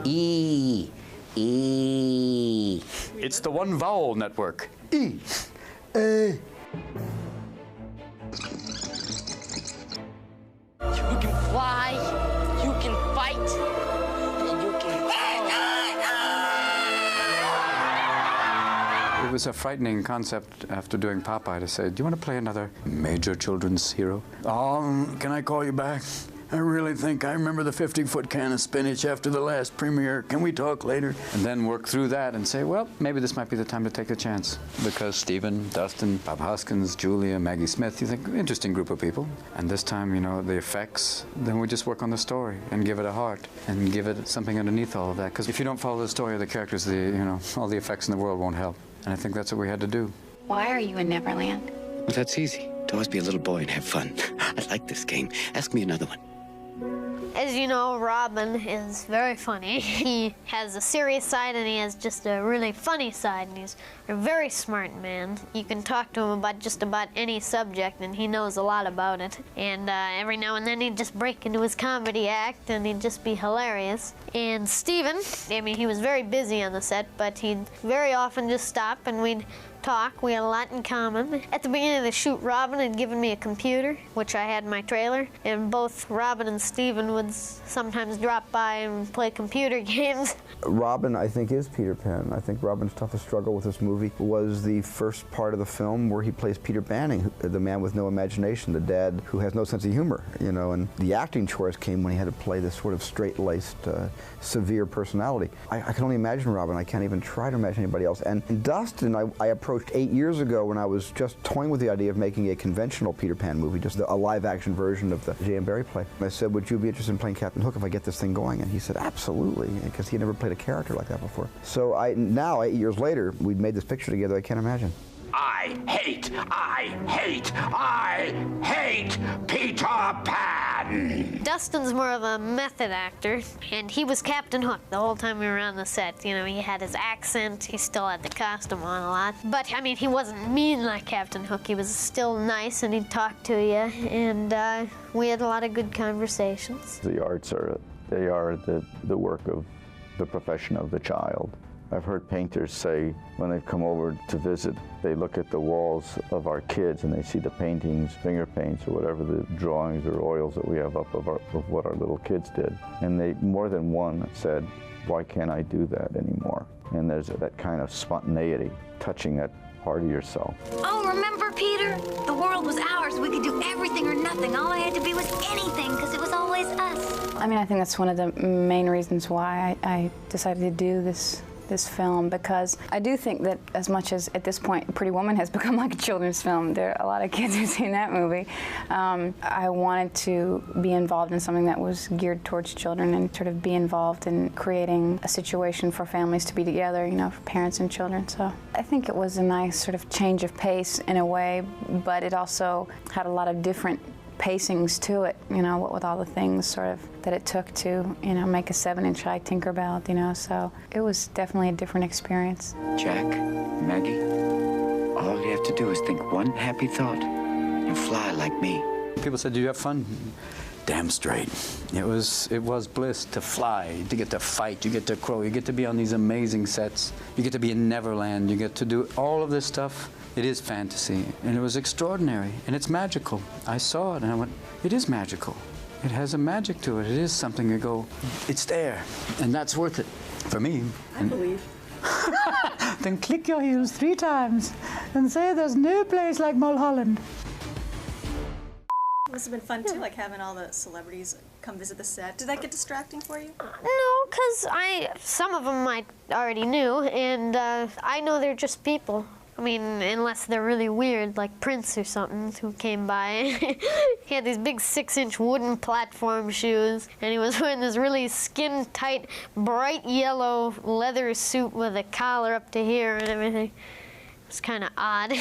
E. E. It's the one vowel network. E. A. You can fly, you can fight, and you can... It was a frightening concept after doing Popeye to say, do you want to play another major children's hero? Can I call you back? I really think I remember the 50-foot can of spinach after the last premiere. Can we talk later? And then work through that and say, well, maybe this might be the time to take a chance. Because Stephen, Dustin, Bob Hoskins, Julia, Maggie Smith, you think, interesting group of people. And this time, you know, the effects, then we just work on the story and give it a heart and give it something underneath all of that. Because if you don't follow the story of the characters, all the effects in the world won't help. And I think that's what we had to do. Why are you in Neverland? Well, that's easy. To always be a little boy and have fun. I like this game. Ask me another one. As you know, Robin is very funny. He has a serious side and he has just a really funny side, and he's a very smart man. You can talk to him about just about any subject and he knows a lot about it. And every now and then he'd just break into his comedy act and he'd just be hilarious. And Stephen, I mean, he was very busy on the set, but he'd very often just stop and we'd talk. We had a lot in common. At the beginning of the shoot, Robin had given me a computer, which I had in my trailer, and both Robin and Stephen would sometimes drop by and play computer games. Robin, I think, is Peter Pan. I think Robin's toughest struggle with this movie was the first part of the film where he plays Peter Banning, the man with no imagination, the dad who has no sense of humor, you know, and the acting choice came when he had to play this sort of straight-laced, severe personality. I can only imagine Robin. I can't even try to imagine anybody else. And Dustin, I approached 8 years ago when I was just toying with the idea of making a conventional Peter Pan movie, just a live-action version of the J.M. Barrie play. I said, would you be interested in playing Captain Hook if I get this thing going? And he said, absolutely, because he had never played a character like that before. So now, 8 years later, we've made this picture together. I can't imagine. I hate Peter Pan! Dustin's more of a method actor, and he was Captain Hook the whole time we were on the set. You know, he had his accent, he still had the costume on a lot. But, I mean, he wasn't mean like Captain Hook. He was still nice, and he'd talk to you, and we had a lot of good conversations. The arts are the work of the profession of the child. I've heard painters say when they've come over to visit, they look at the walls of our kids and they see the paintings, finger paints, or whatever the drawings or oils that we have up of what our little kids did. And they, more than one, said, why can't I do that anymore? And there's that kind of spontaneity, touching that part of yourself. Oh, remember, Peter? The world was ours. We could do everything or nothing. All I had to be was anything, because it was always us. I mean, I think that's one of the main reasons why I decided to do this film, because I do think that as much as at this point Pretty Woman has become like a children's film, there are a lot of kids who've seen that movie, I wanted to be involved in something that was geared towards children and sort of be involved in creating a situation for families to be together, you know, for parents and children. So I think it was a nice sort of change of pace in a way, but it also had a lot of different pacings to it, you know, what with all the things sort of that it took to, you know, make a 7-inch high Tinkerbell, you know, so it was definitely a different experience. Jack, Maggie, all you have to do is think one happy thought and fly like me. People said, do you have fun? Damn straight. It was bliss to fly, to get to fight, you get to crow, you get to be on these amazing sets, you get to be in Neverland, you get to do all of this stuff. It is fantasy, and it was extraordinary, and it's magical. I saw it, and I went, it is magical. It has a magic to it. It is something you go, it's there, and that's worth it for me. I believe. Then click your heels 3 times and say there's no place like Mulholland. This has been fun too, like having all the celebrities come visit the set. Did that get distracting for you? No, because some of them I already knew, and I know they're just people. I mean, unless they're really weird, like Prince or something, who came by. He had these big 6-inch wooden platform shoes, and he was wearing this really skin-tight, bright yellow leather suit with a collar up to here and everything. It was kind of odd.